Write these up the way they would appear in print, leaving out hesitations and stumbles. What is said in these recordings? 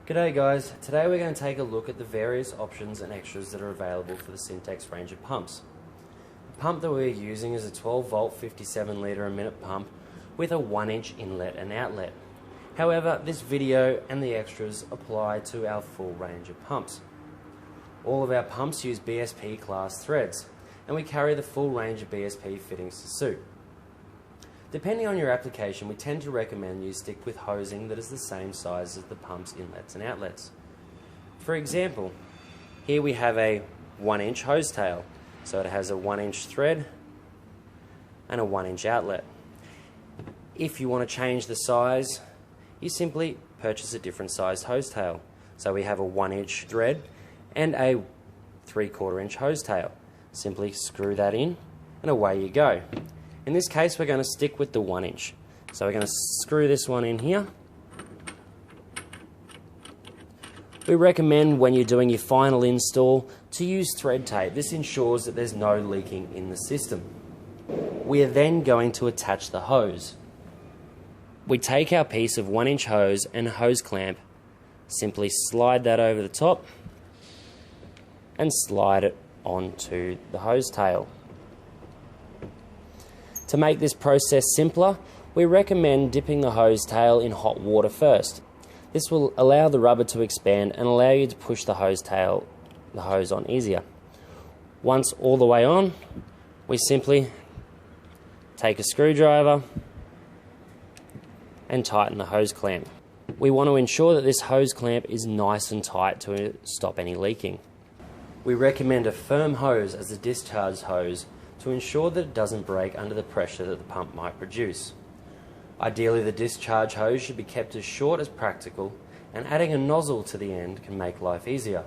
G'day guys, today we're going to take a look at the various options and extras that are available for the Scintex range of pumps. The pump that we're using is a 12 volt 57 litre a minute pump with a 1-inch inlet and outlet. However, this video and the extras apply to our full range of pumps. All of our pumps use BSP class threads, and we carry the full range of BSP fittings to suit. Depending on your application, we tend to recommend you stick with hosing that is the same size as the pump's inlets and outlets. For example, here we have a 1-inch hose tail, so it has a 1-inch thread and a 1-inch outlet. If you want to change the size, you simply purchase a different sized hose tail. So we have a 1-inch thread and a 3/4 inch hose tail. Simply screw that in and away you go. In this case, we're going to stick with the 1-inch. So we're going to screw this one in here. We recommend when you're doing your final install to use thread tape. This ensures that there's no leaking in the system. We are then going to attach the hose. We take our piece of 1-inch hose and hose clamp, simply slide that over the top and slide it onto the hose tail. To make this process simpler, we recommend dipping the hose tail in hot water first. This will allow the rubber to expand and allow you to push the hose on easier. Once all the way on, we simply take a screwdriver and tighten the hose clamp. We want to ensure that this hose clamp is nice and tight to stop any leaking. We recommend a firm hose as a discharge hose to ensure that it doesn't break under the pressure that the pump might produce. Ideally, the discharge hose should be kept as short as practical, and adding a nozzle to the end can make life easier.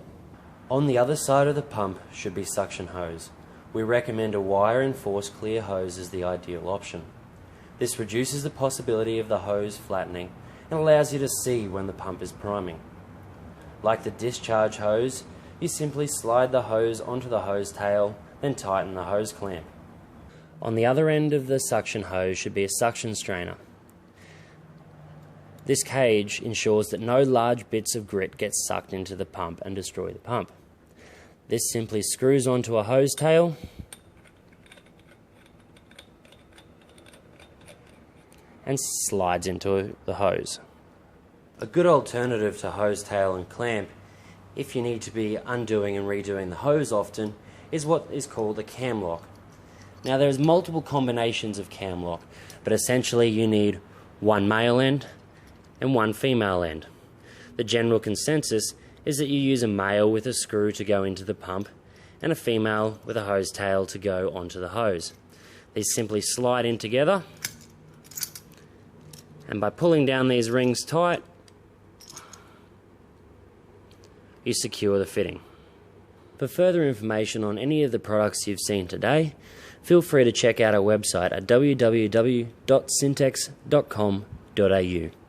On the other side of the pump should be suction hose. We recommend a wire-enforced clear hose as the ideal option. This reduces the possibility of the hose flattening and allows you to see when the pump is priming. Like the discharge hose, you simply slide the hose onto the hose tail, then tighten the hose clamp. On the other end of the suction hose should be a suction strainer. This cage ensures that no large bits of grit get sucked into the pump and destroy the pump. This simply screws onto a hose tail and slides into the hose. A good alternative to hose tail and clamp, if you need to be undoing and redoing the hose often, is what is called a camlock. Now there's multiple combinations of camlock, but essentially you need one male end and one female end. The general consensus is that you use a male with a screw to go into the pump and a female with a hose tail to go onto the hose. These simply slide in together, and by pulling down these rings tight, you secure the fitting. For further information on any of the products you've seen today, feel free to check out our website at www.scintex.com.au.